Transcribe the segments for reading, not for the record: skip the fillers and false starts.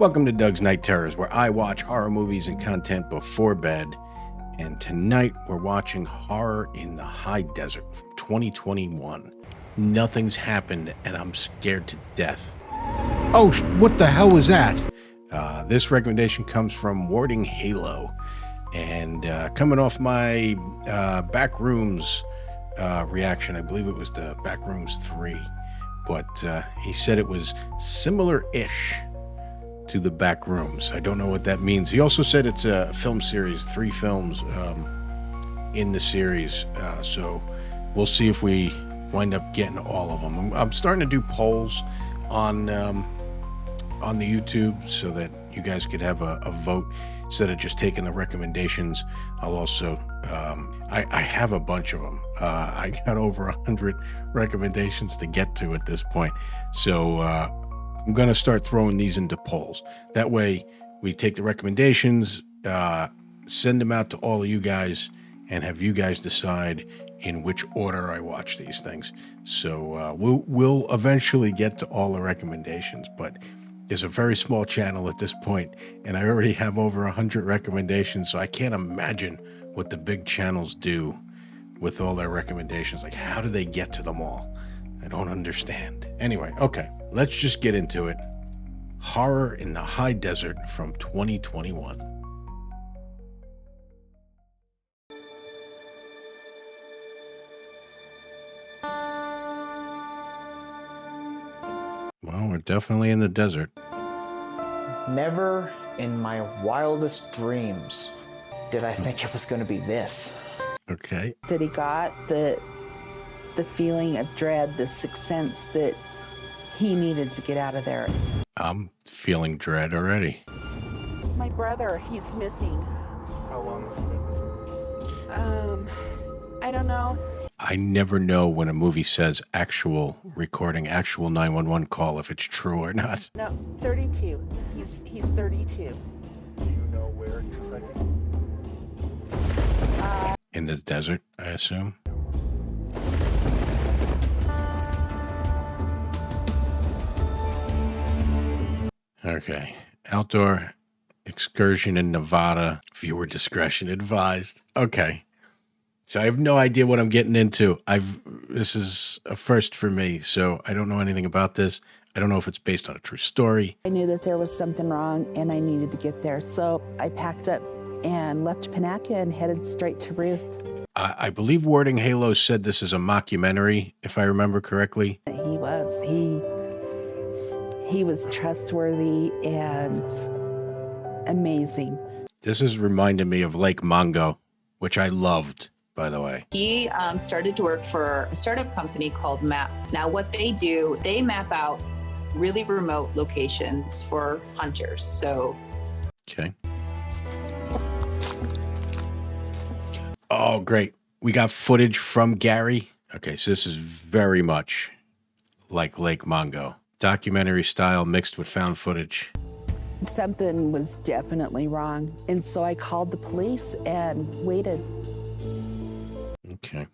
Welcome to Doug's Night Terrors, where I watch horror movies and content before bed. And tonight we're watching Horror in the High Desert from 2021. Nothing's happened and I'm scared to death. Oh, what the hell was that? This recommendation comes from Warding Halo. And coming off my Backrooms reaction, I believe it was the Backrooms 3. But he said it was similar-ish to the Backrooms. I don't know what that means. He also said it's a film series, 3 films in the series. So we'll see if we wind up getting all of them. I'm starting to do polls on the YouTube so that you guys could have a vote instead of just taking the recommendations. I'll also I have a bunch of them. I got over 100 recommendations to get to at this point. So I'm going to start throwing these into polls. That way we take the recommendations, send them out to all of you guys, and have you guys decide in which order I watch these things. So we'll eventually get to all the recommendations, but there's a very small channel at this point, and I already have over 100 recommendations, so I can't imagine what the big channels do with all their recommendations. Like, how do they get to them all? I don't understand. Anyway, okay, let's just get into it. Horror in the High Desert from 2021. Well, we're definitely in the desert. Never in my wildest dreams did I think it was going to be this. Okay. That he got the feeling of dread, the sixth sense that he needed to get out of there. I'm feeling dread already. My brother, he's missing. How long has he been missing? I don't know. I never know when a movie says actual recording, actual 911 call, if it's true or not. No, 32. He's 32. Do you know where he's hiking? In the desert, I assume. Okay. Outdoor excursion in Nevada. Viewer discretion advised. Okay. So I have no idea what I'm getting into. This is a first for me, so I don't know anything about this. I don't know if it's based on a true story. I knew that there was something wrong and I needed to get there. So I packed up and left Panaca and headed straight to Ruth. I believe Warding Halo said this is a mockumentary, if I remember correctly. He was. He was trustworthy and amazing. This is reminding me of Lake Mongo, which I loved, by the way. He started to work for a startup company called Map. Now what they do, they map out really remote locations for hunters. So. Okay. Oh, great. We got footage from Gary. Okay, so this is very much like Lake Mongo. Documentary style mixed with found footage. Something was definitely wrong. And so I called the police and waited. Okay.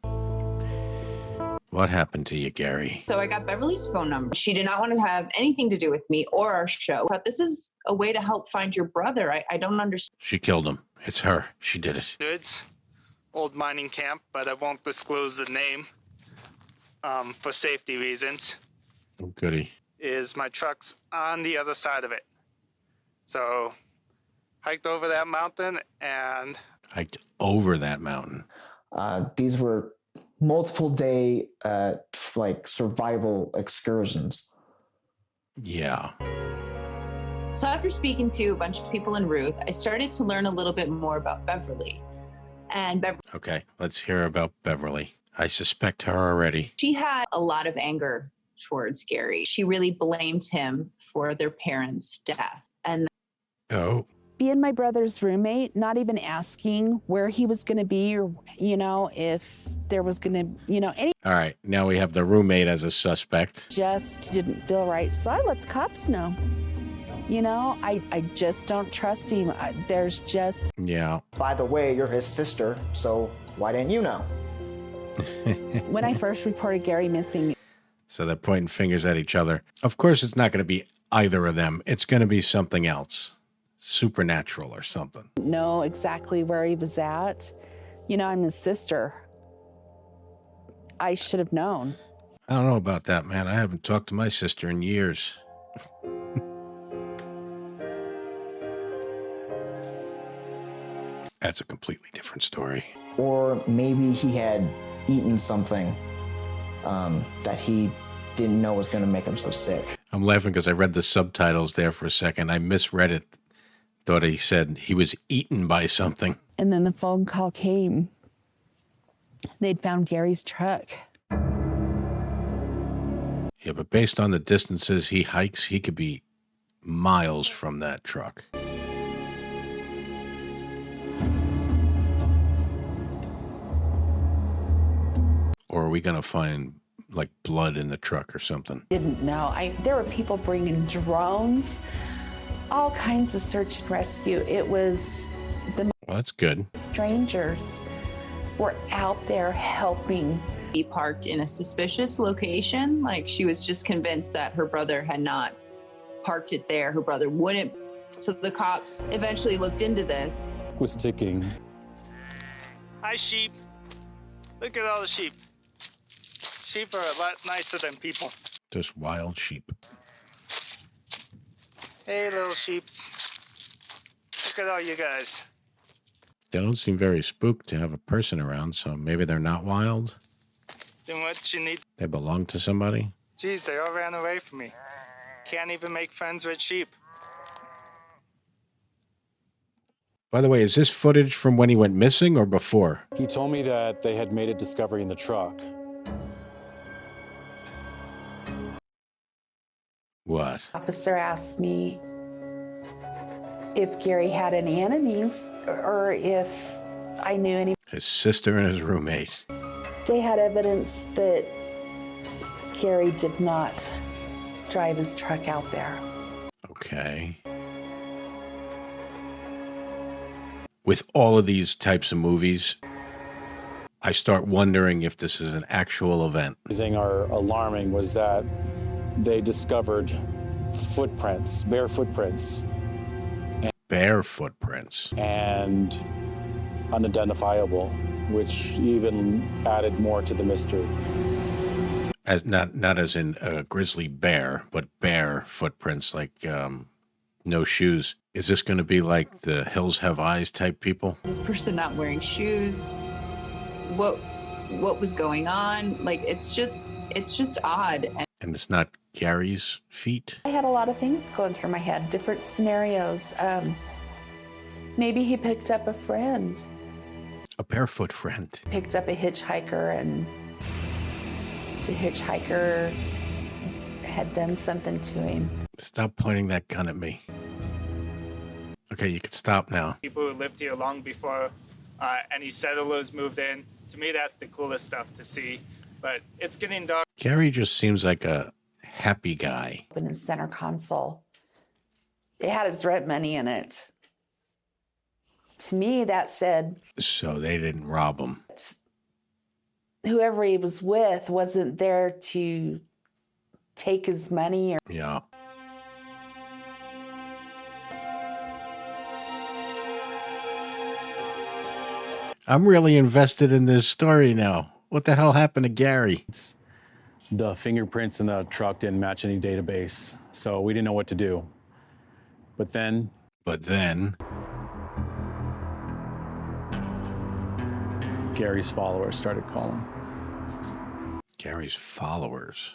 What happened to you, Gary? So I got Beverly's phone number. She did not want to have anything to do with me or our show. But this is a way to help find your brother. I don't understand. She killed him. It's her. She did it. Goods, old mining camp, but I won't disclose the name for safety reasons. Oh, goody. Is my truck's on the other side of it. So hiked over that mountain and Hiked over that mountain. These were multiple day survival excursions. Yeah. So after speaking to a bunch of people in Ruth, I started to learn a little bit more about Beverly. And Okay, let's hear about Beverly. I suspect her already. she had a lot of anger towards Gary. She really blamed him for their parents' death. And Oh, Being my brother's roommate, not even asking where he was going to be or, if there was going to, any all right. Now we have the roommate as a suspect. just didn't feel right. So I let the cops know. I just don't trust him. There's just... Yeah. By the way, you're his sister, so why didn't you know? When I first reported Gary missing, So they're pointing fingers at each other. Of course, it's not going to be either of them. It's going to be something else, supernatural or something. Know exactly where he was at. You know, I'm his sister. I should have known. I don't know about that, man. I haven't talked to my sister in years. That's a completely different story. Or maybe he had eaten something that he didn't know was going to make him so sick. I'm laughing because I read the subtitles there for a second. I misread it. Thought he said he was eaten by something. And then the phone call came. They'd found Gary's truck. Yeah, but based on the distances he hikes, he could be miles from that truck. Or are we going to find like blood in the truck or something? Didn't know. There were people bringing drones, all kinds of search and rescue. It was the Well, that's good. strangers were out there helping. He parked in a suspicious location. Like, she was just convinced that her brother had not parked it there. Her brother wouldn't. So the cops eventually looked into this. Was ticking. Hi, sheep. Look at all the sheep. Sheep are a lot nicer than people. Just wild sheep. Hey, little sheeps. Look at all you guys. They don't seem very spooked to have a person around, so maybe they're not wild. Then what you need? They belong to somebody. Geez, they all ran away from me. Can't even make friends with sheep. By the way, is this footage from when he went missing or before? He told me that they had made a discovery in the truck. What? Officer asked me if Gary had any enemies or if I knew any. His sister and his roommate. They had evidence that Gary did not drive his truck out there. Okay. With all of these types of movies, I start wondering if this is an actual event. Thing are alarming was that they discovered footprints, bare footprints, Bear footprints. and unidentifiable, which even added more to the mystery. As not as in a grizzly bear, but bear footprints, like no shoes. Is this going to be like the Hills Have Eyes type people? This person not wearing shoes. What was going on? Like, it's just odd. And it's not Gary's feet? I had a lot of things going through my head, different scenarios. Maybe he picked up a friend, A barefoot friend. picked up a hitchhiker, and the hitchhiker had done something to him. Stop pointing that gun at me. Okay, you can stop now. People who lived here long before any settlers moved in. To me, that's the coolest stuff to see. But it's getting dark. Gary just seems like a happy guy. In his center console, it had his rent money in it. To me, that said So they didn't rob him. whoever he was with wasn't there to take his money. Or Yeah. I'm really invested in this story now. What the hell happened to Gary? The fingerprints in the truck didn't match any database, so we didn't know what to do. But then But then, Gary's followers started calling. Gary's followers.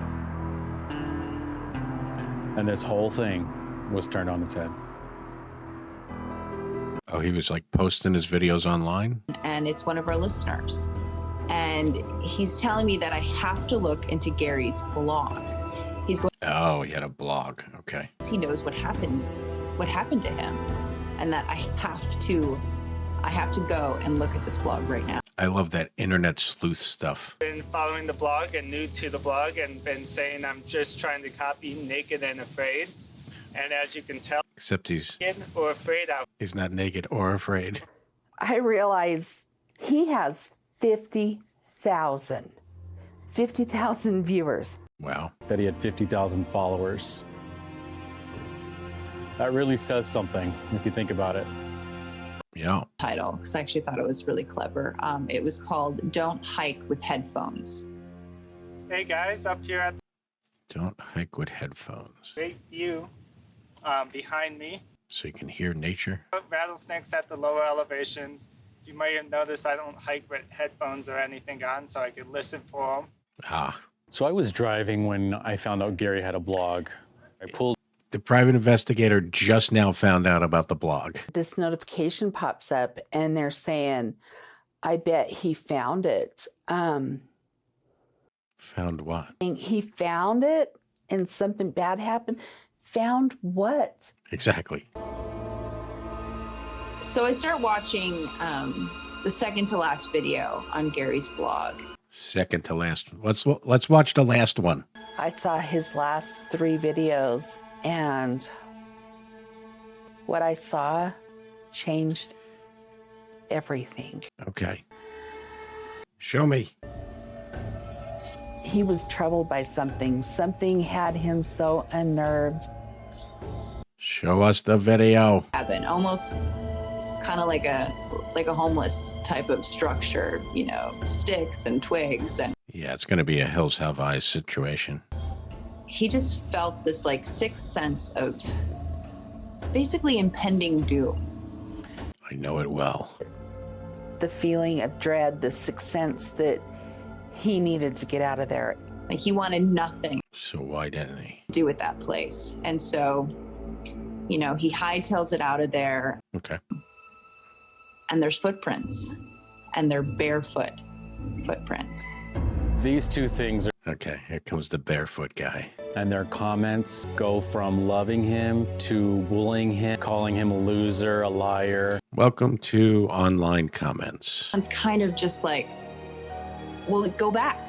And this whole thing was turned on its head. Oh, he was like posting his videos online? And it's one of our listeners. And he's telling me that I have to look into Gary's blog. He's going, Oh, he had a blog. Okay. he knows what happened to him, and that I have to go and look at this blog right now. I love that internet sleuth stuff. Been following the blog and new to the blog and been saying I'm just trying to copy Naked and Afraid. And as you can tell, Except he's naked or afraid out. not naked or afraid. I realize he has 50,000 viewers. Wow. That he had 50,000 followers. That really says something if you think about it. Yeah. title because I actually thought it was really clever. It was called Don't Hike with Headphones. Hey guys, up here at Don't hike with headphones. the great view behind me. So you can hear nature. Rattlesnakes at the lower elevations. You might have noticed I don't hike with headphones or anything on, so I could listen for them. Ah. So I was driving when I found out Gary had a blog. I pulled The private investigator just now found out about the blog. This notification pops up and they're saying, I bet he found it. Found what? He found it and something bad happened. Found what? Exactly. So I start watching the second to last video on Gary's blog. Second to last. Let's watch the last one. I saw his last 3 videos and what I saw changed everything. Okay. Show me. He was troubled by something. Something had him so unnerved. Show us the video. Cabin, almost kind of like a homeless type of structure, you know, sticks and twigs, and Yeah, it's going to be a Hills Have Eyes situation. he just felt this like sixth sense of basically impending doom. I know it well. The feeling of dread, the sixth sense that he needed to get out of there. Like he wanted nothing So why didn't he? to do with that place. And so, you know, he hightails it out of there, Okay. and there's footprints, and they're barefoot footprints. these 2 things, Okay, here comes the barefoot guy. and their comments go from loving him to bullying him, calling him a loser, a liar. Welcome to online comments. It's kind of just like, well, go back,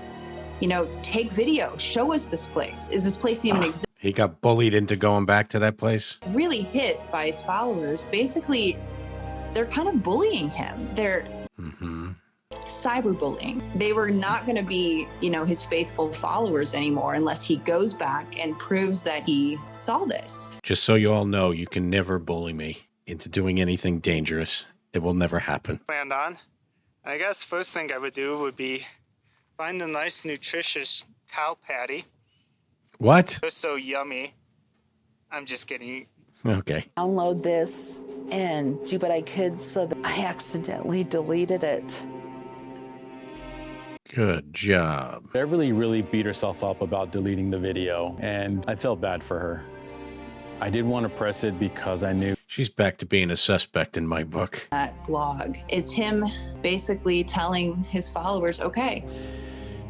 you know, take video, show us this place. Is this place even exist? He got bullied into going back to that place. Really hit by his followers. Basically, they're kind of bullying him. They're Mm-hmm. cyberbullying. They were not going to be, you know, his faithful followers anymore unless he goes back and proves that he saw this. Just so you all know, you can never bully me into doing anything dangerous. It will never happen. Planned on. I guess first thing I would do would be find a nice, nutritious cow patty. What? They're so yummy. I'm just kidding. Okay. Download this and do what I could so that I accidentally deleted it. Good job. Beverly really beat herself up about deleting the video, and I felt bad for her. I didn't want to press it because I knew She's back to being a suspect in my book. That blog is him basically telling his followers, okay,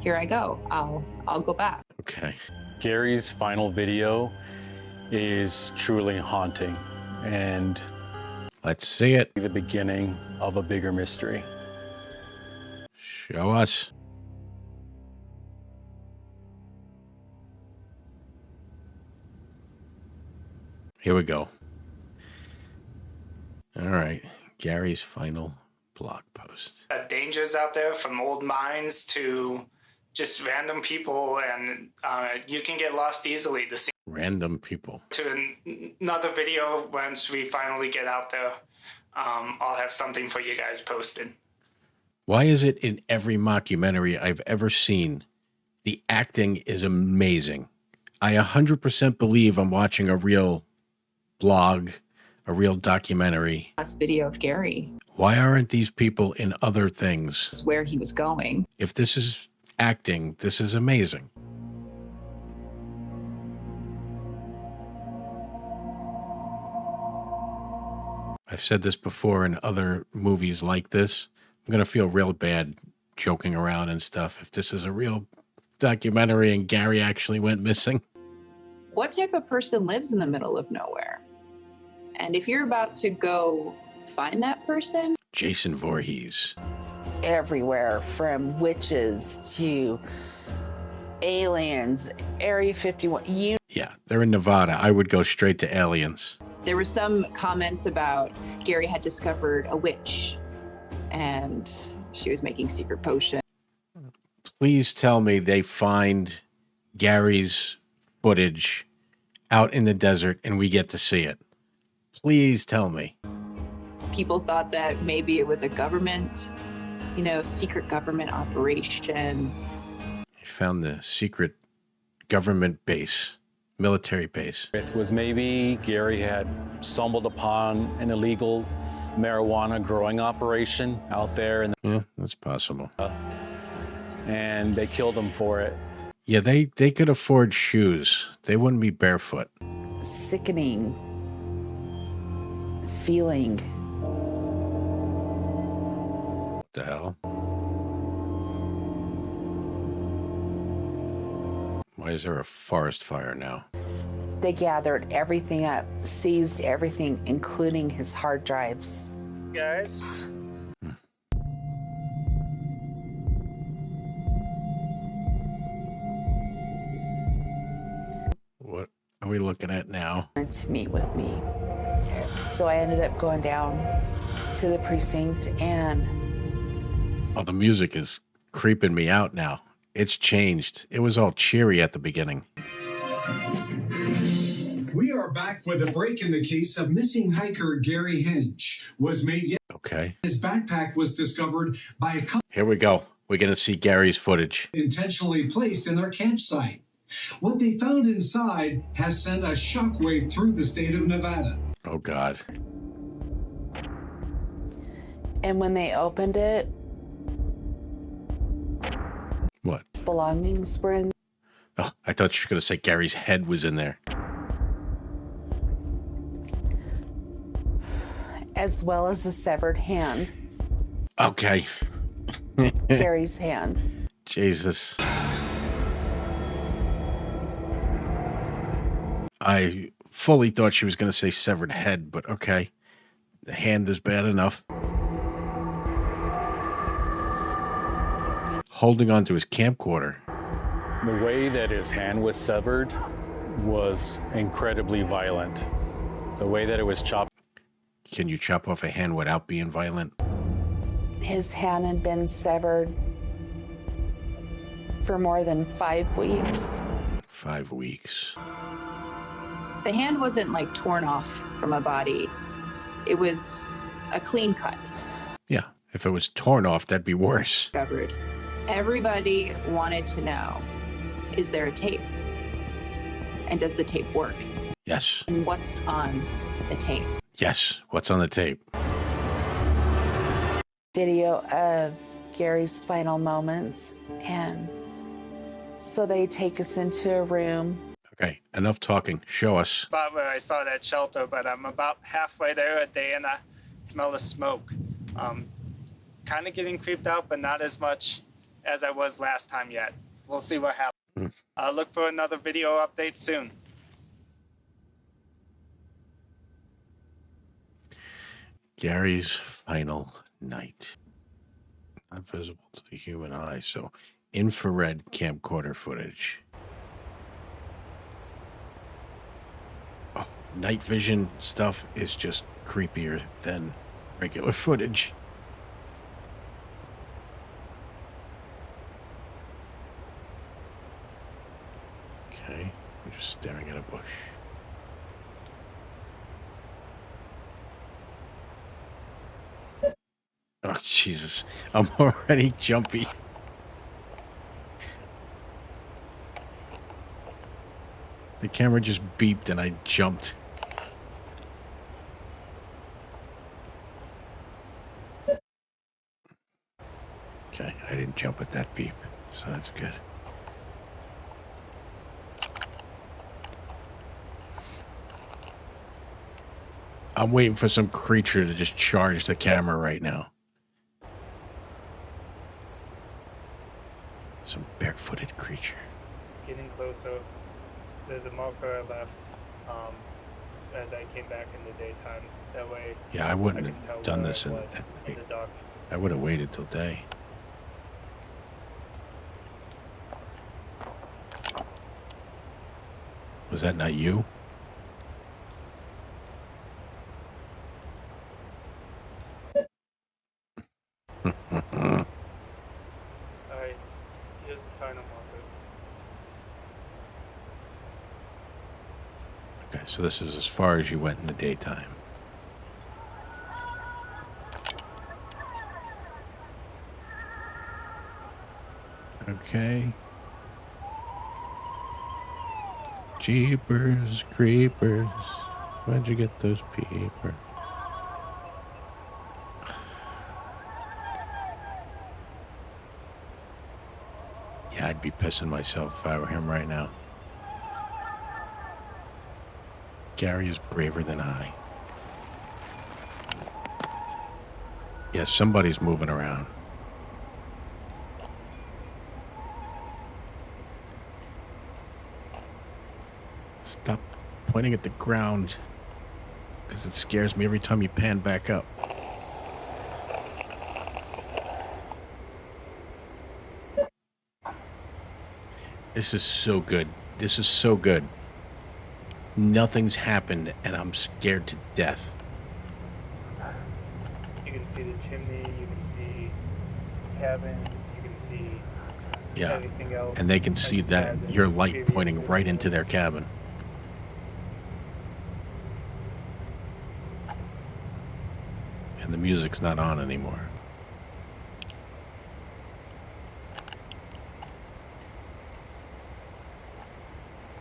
here I go. I'll go back. Okay. Gary's final video is truly haunting and Let's see it. the beginning of a bigger mystery. Show us. Here we go. All right. Gary's final blog post. Dangers out there from old mines to just random people, and you can get lost easily. The Random people. to another video once we finally get out there. I'll have something for you guys posted. Why is it in every mockumentary I've ever seen, the acting is amazing? I 100% believe I'm watching a real blog, a real documentary. Last video of Gary Why aren't these people in other things? is where he was going. If this is acting, this is amazing. I've said this before in other movies like this. I'm going to feel real bad joking around and stuff if this is a real documentary and Gary actually went missing. What type of person lives in the middle of nowhere? And if you're about to go find that person, Jason Voorhees. Everywhere from witches to aliens, Area 51. Yeah, they're in Nevada. I would go straight to aliens. there were some comments about Gary had discovered a witch and she was making secret potions. Please tell me they find Gary's footage out in the desert and we get to see it. Please tell me. People thought that maybe it was a government, secret government operation. He found the secret government base, military base. It was maybe Gary had stumbled upon an illegal marijuana growing operation out there, Yeah, that's possible. and they killed him for it. Yeah, they could afford shoes. They wouldn't be barefoot. Sickening feeling. What the hell? Why is there a forest fire now? They gathered everything up, seized everything, including his hard drives. Guys, What are we looking at now? Wanted to meet with me. So I ended up going down to the precinct, and Oh, the music is creeping me out now. It's changed. It was all cheery at the beginning. We are back with a break in the case of missing hiker Gary Hinge. Was made yet. Okay, His backpack was discovered by a couple here we go. We're going to see Gary's footage. intentionally placed in their campsite. What they found inside has sent a shockwave through the state of Nevada. Oh, God. and when they opened it, What? his belongings were in. Oh, I thought you were going to say Gary's head was in there. As well as a severed hand, Okay. Gary's hand. Jesus. I fully thought she was going to say severed head, but okay. The hand is bad enough. Holding on to his camcorder. The way that his hand was severed was incredibly violent. The way that it was chopped Can you chop off a hand without being violent? His hand had been severed for more than 5 weeks. 5 weeks. The hand wasn't like torn off from a body. It was a clean cut. Yeah, if it was torn off, that'd be worse. Discovered. Everybody wanted to know, is there a tape? And does the tape work? Yes. And what's on the tape? Yes. What's on the tape? Video of Gary's final moments, and so they take us into a room. Okay, enough talking. Show us. about where I saw that shelter, but I'm about halfway there a day and I smell the smoke. Kind of getting creeped out, but not as much as I was last time yet. We'll see what happens. Look for another video update soon. Gary's final night. Not visible to the human eye, so infrared camcorder footage. Oh, night vision stuff is just creepier than regular footage. Okay, we're just staring at a bush. Oh, Jesus. I'm already jumpy. The camera just beeped and I jumped. Okay, I didn't jump at that beep, so that's good. I'm waiting for some creature to just charge the camera right now. Some barefooted creature. Getting closer. There's a marker I left as I came back in the daytime. That way Yeah, I wouldn't have done this in the dark. I would have waited till day. Was that not you? Alright, here's the final marker. Okay, so this is as far as you went in the daytime. Okay. Jeepers creepers. Where'd you get those peepers? Yeah, I'd be pissing myself if I were him right now. Gary is braver than I. Yes, somebody's moving around. Stop pointing at the ground, because it scares me every time you pan back up. This is so good. This is so good. Nothing's happened, and I'm scared to death. You can see the chimney, you can see the cabin, you can see everything else. And they can see that your light pointing right into their cabin. And the music's not on anymore.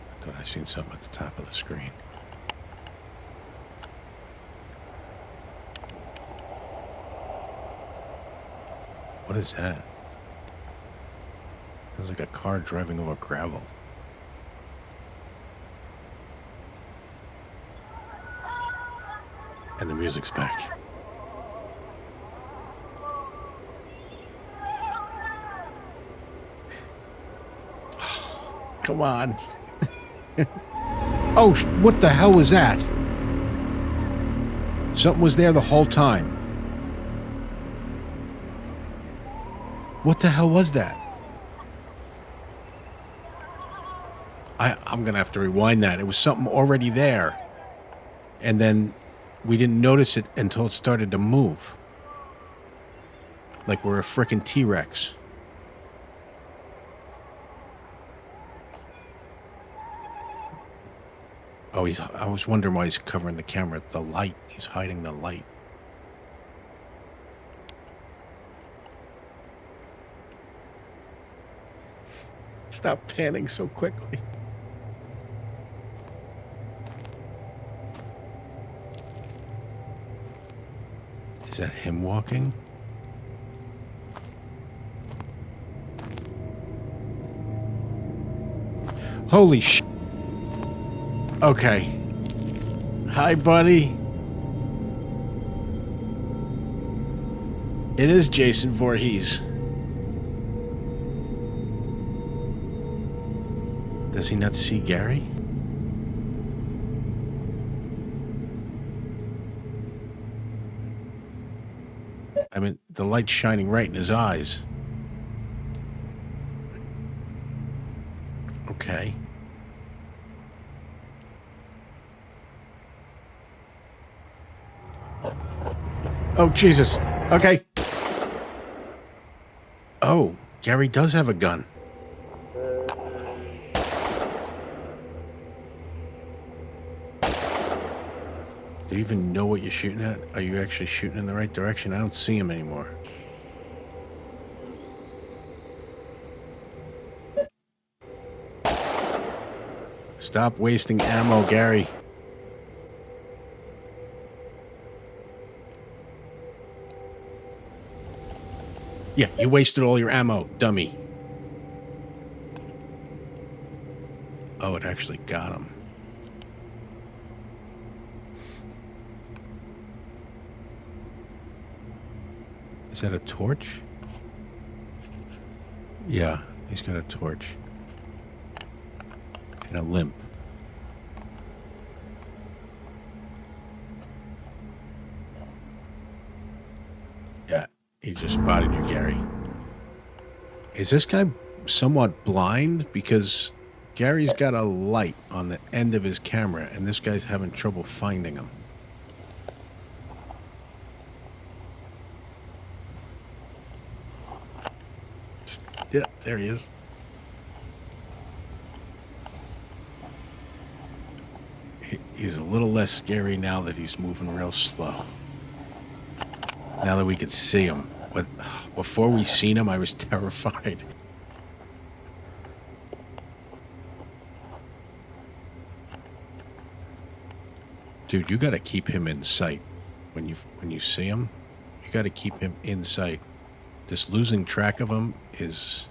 I thought I seen something at the top of the screen. What is that? Sounds like a car driving over gravel. And the music's back. Come on. Oh, what the hell was that? Something was there the whole time. What the hell was that? I'm going to have to rewind that. It was something already there. And then we didn't notice it until it started to move. Like we're a frickin' T-Rex. Oh, I was wondering why he's covering the camera. The light. He's hiding the light. Stop panning so quickly. Is that him walking? Holy sh... Okay. Hi, buddy. It is Jason Voorhees. Does he not see Gary? I mean, the light's shining right in his eyes. Okay. Oh, Jesus. Okay. Oh, Gary does have a gun. Do you even know what you're shooting at? Are you actually shooting in the right direction? I don't see him anymore. Stop wasting ammo, Gary. Yeah, you wasted all your ammo, dummy. Oh, it actually got him. Is that a torch? Yeah, he's got a torch. And a limp. Yeah, he just spotted you, Gary. Is this guy somewhat blind? Because Gary's got a light on the end of his camera, and this guy's having trouble finding him. Yeah, there he is. He's a little less scary now that he's moving real slow. Now that we can see him. But before we seen him, I was terrified. Dude, you got to keep him in sight. When you see him, you got to keep him in sight. This losing track of him is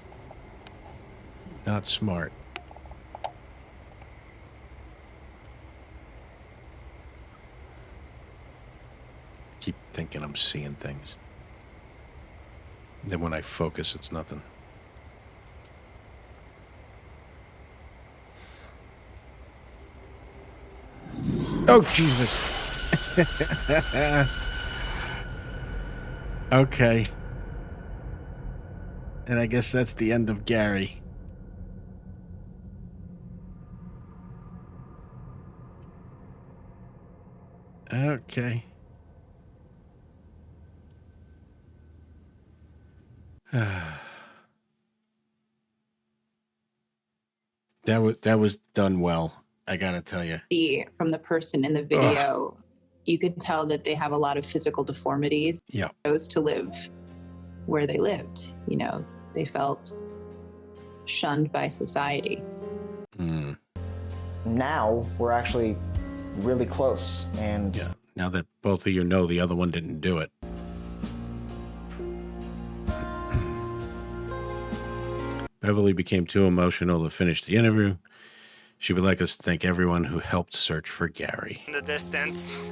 not smart. Keep thinking I'm seeing things. And then when I focus, it's nothing. Oh, Jesus. Okay. And I guess that's the end of Gary. Okay. That was done well. I gotta tell you. From the person in the video, you could tell that they have a lot of physical deformities. Yeah. Chose to live where they lived. You know, they felt shunned by society. Mm. Now we're actually really close, and Yeah. Now that both of you know the other one didn't do it. Beverly became too emotional to finish the interview. She would like us to thank everyone who helped search for Gary. In the distance.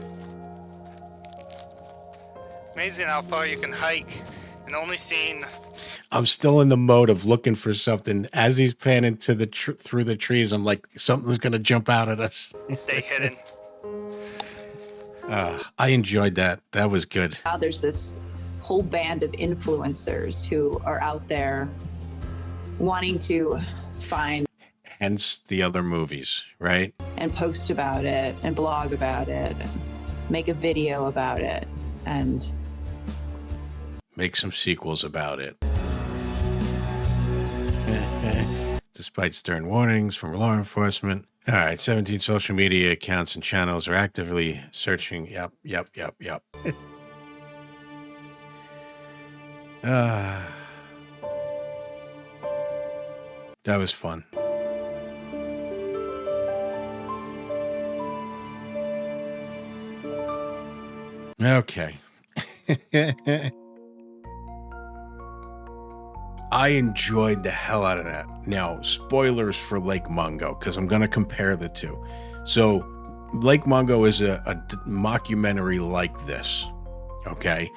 Amazing how far you can hike and only seeing. I'm still in the mode of looking for something. As he's panning to the through the trees, I'm like, something's going to jump out at us. Stay hidden. I enjoyed that. That was good. Now there's this whole band of influencers who are out there wanting to find Hence the other movies, right? and post about it and blog about it and make a video about it and Make some sequels about it. Despite stern warnings from law enforcement. All right, 17 social media accounts and channels are actively searching. Yep. That was fun. Okay. I enjoyed the hell out of that. Now, spoilers for Lake Mungo, because I'm going to compare the two. So, Lake Mungo is a mockumentary like this, okay?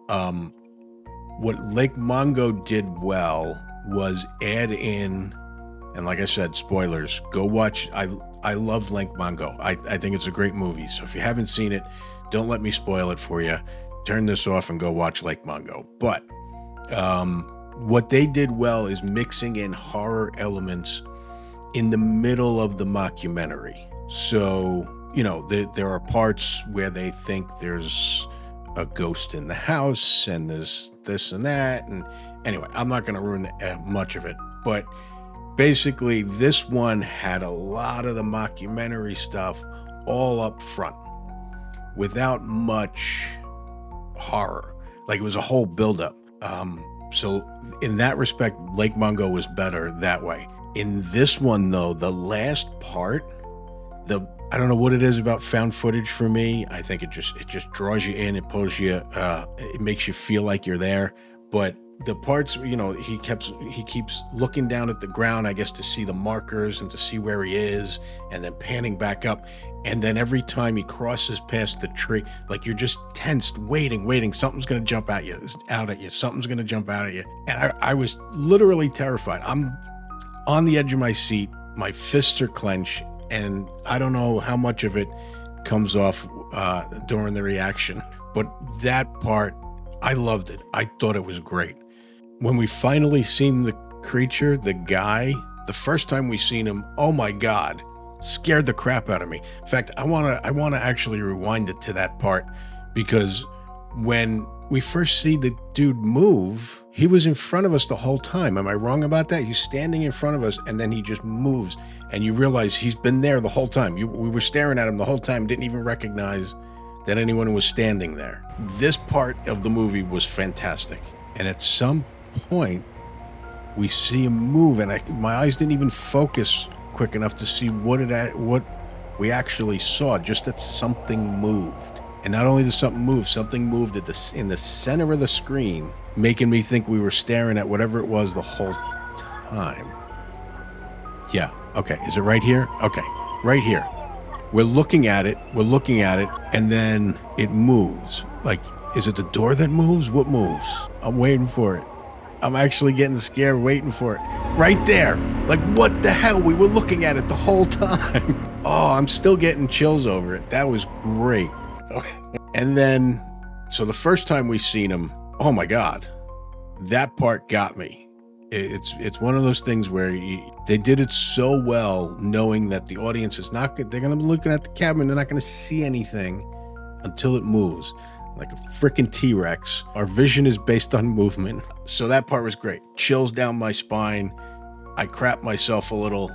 What Lake Mungo did well was add in, and like I said, spoilers, go watch. I loved Lake Mungo. I think it's a great movie. So if you haven't seen it, don't let me spoil it for you. Turn this off and go watch Lake Mungo. But what they did well is mixing in horror elements in the middle of the mockumentary. So, you know, there are parts where they think there's a ghost in the house and there's this and that. And anyway, I'm not going to ruin much of it. But basically, this one had a lot of the mockumentary stuff all up front without much horror. Like, it was a whole buildup. So in that respect, Lake Mungo was better that way. In this one, though, the last part, I don't know what it is about found footage for me. I think it just draws you in. It pulls you. It makes you feel like you're there. But the parts, you know, he keeps looking down at the ground, I guess, to see the markers and to see where he is, and then panning back up. And then every time he crosses past the tree, like, you're just tensed, waiting. Something's going to jump out at you. Something's going to jump out at you. And I was literally terrified. I'm on the edge of my seat. My fists are clenched. And I don't know how much of it comes off during the reaction. But that part, I loved it. I thought it was great. When we finally seen the creature, the guy, the first time we seen him, oh my God, scared the crap out of me. In fact, I want to actually rewind it to that part, because when we first see the dude move, he was in front of us the whole time. Am I wrong about that? He's standing in front of us, and then he just moves, and you realize he's been there the whole time. We were staring at him the whole time, didn't even recognize that anyone was standing there. This part of the movie was fantastic. And at some point, we see him move, and my eyes didn't even focus quick enough to see what we actually saw just that something moved. And not only did something moved in the center of the screen, making me think we were staring at whatever it was the whole time. Yeah, okay. Is it right here? Okay, right here. We're looking at it, and then it moves. Like, is it the door that moves? What moves? I'm waiting for it. I'm actually getting scared waiting for it. Right there. Like, what the hell? We were looking at it the whole time. Oh, I'm still getting chills over it. That was great. And then, so the first time we seen him, oh my God, that part got me. It's one of those things where they did it so well, knowing that the audience is not good. They're going to be looking at the camera and they're not going to see anything until it moves. Like a freaking T-Rex. Our vision is based on movement. So that part was great. Chills down my spine. I crapped myself a little.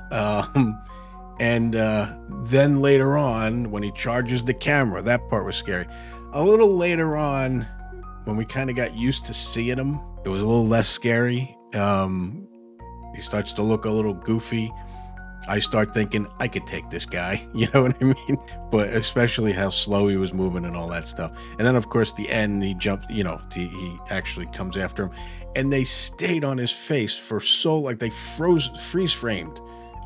And then later on, when he charges the camera, that part was scary. A little later on, when we kind of got used to seeing him, it was a little less scary. He starts to look a little goofy. I start thinking, I could take this guy, you know what I mean? But especially how slow he was moving and all that stuff. And then, of course, the end, he jumped, he actually comes after him. And they stayed on his face for so, like, they freeze framed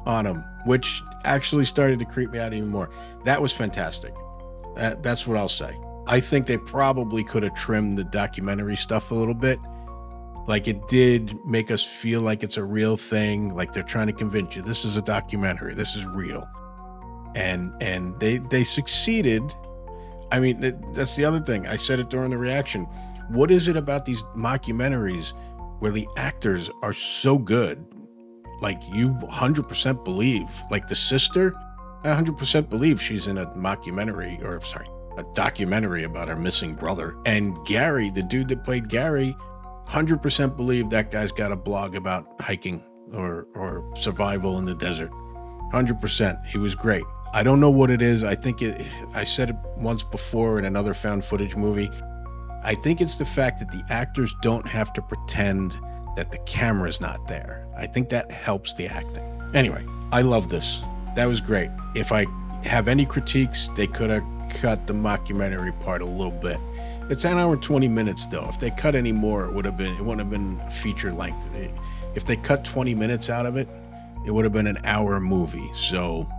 on him, which actually started to creep me out even more. That was fantastic. That's what I'll say. I think they probably could have trimmed the documentary stuff a little bit. Like, it did make us feel like it's a real thing. Like, they're trying to convince you this is a documentary, this is real. And they succeeded. I mean, that's the other thing. I said it during the reaction. What is it about these mockumentaries where the actors are so good? Like, you 100% believe, like the sister, I 100% believe she's in a mockumentary, or sorry, a documentary about her missing brother. And Gary, the dude that played Gary, 100% believe that guy's got a blog about hiking or survival in the desert. 100%. He was great. I don't know what it is. I think I said it once before in another found footage movie. I think it's the fact that the actors don't have to pretend that the camera's not there. I think that helps the acting. Anyway, I love this. That was great. If I have any critiques, they could have cut the mockumentary part a little bit. It's an hour and 20 minutes though. If they cut any more, it wouldn't have been feature length. If they cut 20 minutes out of it, it would have been an hour movie. So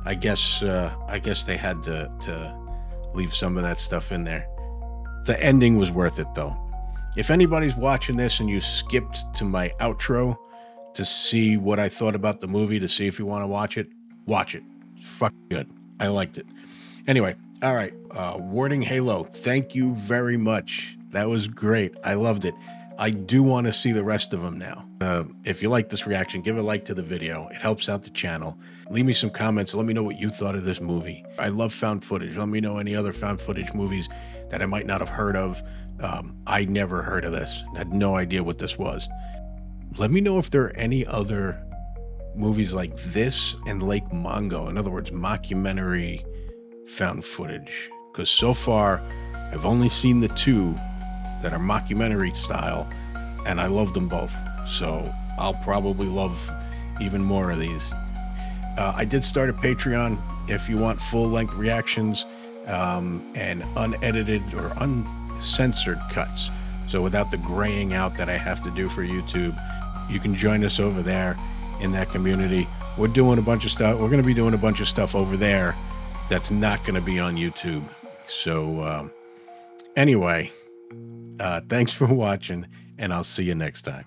I guess they had to leave some of that stuff in there. The ending was worth it though. If anybody's watching this and you skipped to my outro to see what I thought about the movie, to see if you want to watch it, watch it. It's fucking good. I liked it. Anyway, all right. Warning Halo, thank you very much. That was great. I loved it. I do want to see the rest of them now. If you like this reaction, give a like to the video. It helps out the channel. Leave me some comments. Let me know what you thought of this movie. I love found footage. Let me know any other found footage movies that I might not have heard of. I never heard of this. Had no idea what this was. Let me know if there are any other movies like this and Lake Mongo. In other words, mockumentary found footage. Because so far, I've only seen the two that are mockumentary style, and I love them both. So I'll probably love even more of these. I did start a Patreon if you want full-length reactions and unedited or uncensored cuts. So without the graying out that I have to do for YouTube, you can join us over there in that community. We're doing a bunch of stuff. We're going to be doing a bunch of stuff over there that's not going to be on YouTube. So anyway, thanks for watching, and I'll see you next time.